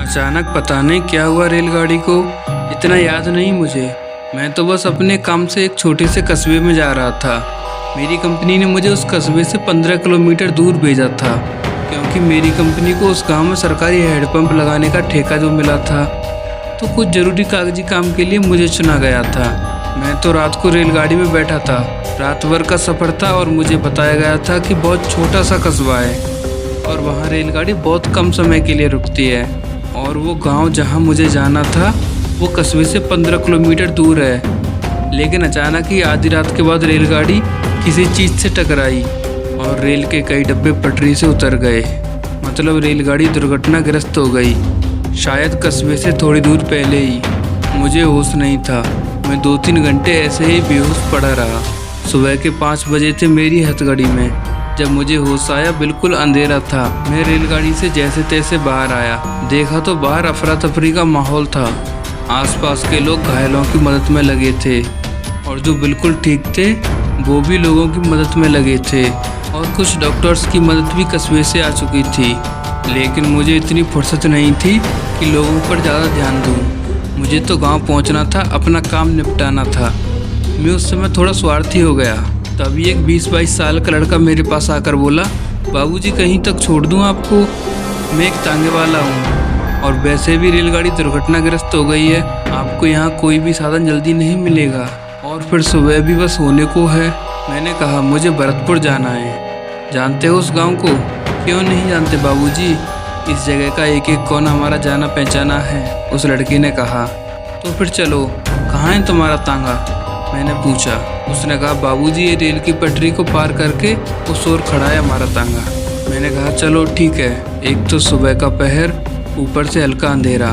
अचानक पता नहीं क्या हुआ रेलगाड़ी को, इतना याद नहीं मुझे। मैं तो बस अपने काम से एक छोटे से कस्बे में जा रहा था। मेरी कंपनी ने मुझे उस कस्बे से 15 किलोमीटर दूर भेजा था, क्योंकि मेरी कंपनी को उस गांव में सरकारी हैंडपंप लगाने का ठेका जो मिला था, तो कुछ ज़रूरी कागजी काम के लिए मुझे चुना गया था। मैं तो रात को रेलगाड़ी में बैठा था। रात भर का सफ़र था और मुझे बताया गया था कि बहुत छोटा सा कस्बा है और वहाँ रेलगाड़ी बहुत कम समय के लिए रुकती है, और वो गांव जहाँ मुझे जाना था वो कस्बे से 15 किलोमीटर दूर है। लेकिन अचानक ही आधी रात के बाद रेलगाड़ी किसी चीज़ से टकराई और रेल के कई डब्बे पटरी से उतर गए। मतलब रेलगाड़ी दुर्घटनाग्रस्त हो गई। शायद कस्बे से थोड़ी दूर पहले ही। मुझे होश नहीं था। मैं 2-3 घंटे ऐसे ही बेहोश पड़ा रहा। सुबह के 5 बजे थे मेरी हथकड़ी में। जब मुझे होश आया बिल्कुल अंधेरा था। मैं रेलगाड़ी से जैसे तैसे बाहर आया। देखा तो बाहर अफरा तफरी का माहौल था। आसपास के लोग घायलों की मदद में लगे थे, और जो बिल्कुल ठीक थे वो भी लोगों की मदद में लगे थे, और कुछ डॉक्टर्स की मदद भी कस्बे से आ चुकी थी। लेकिन मुझे इतनी फुर्सत नहीं थी कि लोगों पर ज़्यादा ध्यान दूँ। मुझे तो गाँव पहुँचना था, अपना काम निपटाना था। मैं उस समय थोड़ा स्वार्थी हो गया। तभी एक 20-22 साल का लड़का मेरे पास आकर बोला, बाबूजी कहीं तक छोड़ दूं आपको? मैं एक तांगे वाला हूं, और वैसे भी रेलगाड़ी दुर्घटनाग्रस्त हो गई है। आपको यहाँ कोई भी साधन जल्दी नहीं मिलेगा, और फिर सुबह भी बस होने को है। मैंने कहा, मुझे भरतपुर जाना है। जानते हो उस गाँव को? क्यों नहीं जानते बाबूजी, इस जगह का एक एक कोना हमारा जाना पहचाना है। उस लड़की ने कहा। तो फिर चलो, कहाँ है तुम्हारा तांगा? मैंने पूछा। उसने कहा, बाबूजी ये रेल की पटरी को पार करके उस ओर खड़ा है हमारा तांगा। मैंने कहा, चलो ठीक है। एक तो सुबह का पहर, ऊपर से हल्का अंधेरा।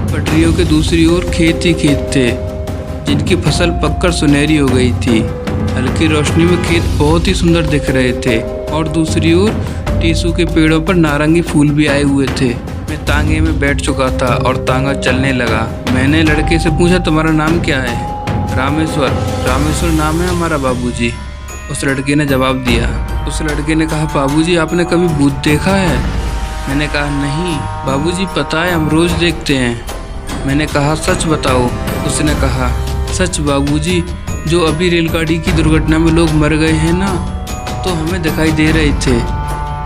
पटरियों के दूसरी ओर खेत ही खेत थे, जिनकी फसल पककर सुनहरी हो गई थी। हल्की रोशनी में खेत बहुत ही सुंदर दिख रहे थे, और दूसरी ओर टीसू के पेड़ों पर नारंगी फूल भी आए हुए थे। मैं तांगे में बैठ चुका था और तांगा चलने लगा। मैंने लड़के से पूछा, तुम्हारा नाम क्या है? रामेश्वर। रामेश्वर नाम है हमारा बाबूजी, उस लड़के ने जवाब दिया। उस लड़के ने कहा, बाबूजी आपने कभी भूत देखा है? मैंने कहा, नहीं बाबूजी, पता है हम रोज़ देखते हैं। मैंने कहा, सच बताओ। उसने कहा, सच बाबूजी, जो अभी रेलगाड़ी की दुर्घटना में लोग मर गए हैं ना, तो हमें दिखाई दे रहे थे।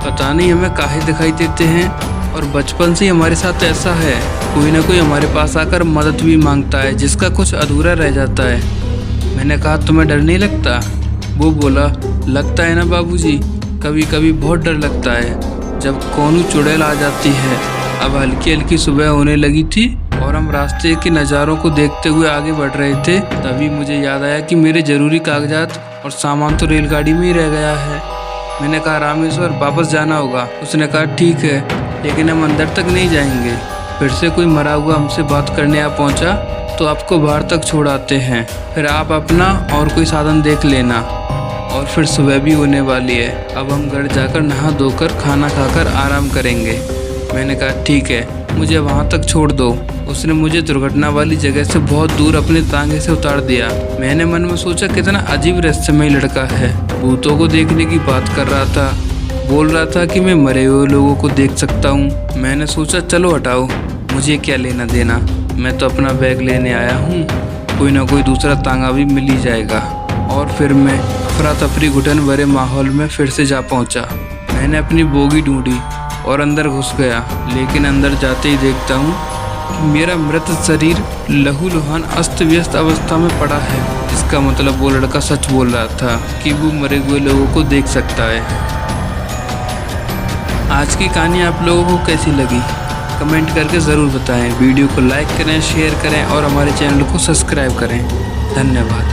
पता नहीं हमें काहे दिखाई देते हैं, और बचपन से ही हमारे साथ ऐसा है, कोई ना कोई हमारे पास आकर मदद भी मांगता है, जिसका कुछ अधूरा रह जाता है। मैंने कहा, तुम्हें डर नहीं लगता? वो बोला, लगता है ना बाबूजी, कभी कभी बहुत डर लगता है, जब कौनू चुड़ैल आ जाती है। अब हल्की हल्की सुबह होने लगी थी और हम रास्ते के नज़ारों को देखते हुए आगे बढ़ रहे थे। तभी मुझे याद आया कि मेरे ज़रूरी कागजात और सामान तो रेलगाड़ी में ही रह गया है। मैंने कहा, रामेश्वर वापस जाना होगा। उसने कहा, ठीक है, लेकिन हम अंदर तक नहीं जाएंगे। फिर से कोई मरा हुआ हमसे बात करने आ पहुंचा, तो आपको बाहर तक छोड़ आते हैं, फिर आप अपना और कोई साधन देख लेना। और फिर सुबह भी होने वाली है। अब हम घर जाकर नहा धोकर खाना खाकर आराम करेंगे। मैंने कहा, ठीक है, मुझे वहाँ तक छोड़ दो। उसने मुझे दुर्घटना वाली जगह से बहुत दूर अपने तांगे से उतार दिया। मैंने मन में सोचा, कितना अजीब रहस्यमय लड़का है। भूतों को देखने की बात कर रहा था, बोल रहा था कि मैं मरे हुए लोगों को देख सकता हूँ। मैंने सोचा, चलो हटाओ, मुझे क्या लेना देना, मैं तो अपना बैग लेने आया हूँ, कोई ना कोई दूसरा तांगा भी मिल ही जाएगा। और फिर मैं अफरा तफरी घुटन भरे माहौल में फिर से जा पहुँचा। मैंने अपनी बोगी ढूंढी और अंदर घुस गया, लेकिन अंदर जाते ही देखता हूँ कि मेरा मृत शरीर लहूलुहान अस्त व्यस्त अवस्था में पड़ा है। इसका मतलब वो लड़का सच बोल रहा था कि वो मरे हुए लोगों को देख सकता है। आज की कहानी आप लोगों को कैसी लगी, कमेंट करके ज़रूर बताएं। वीडियो को लाइक करें, शेयर करें और हमारे चैनल को सब्सक्राइब करें। धन्यवाद।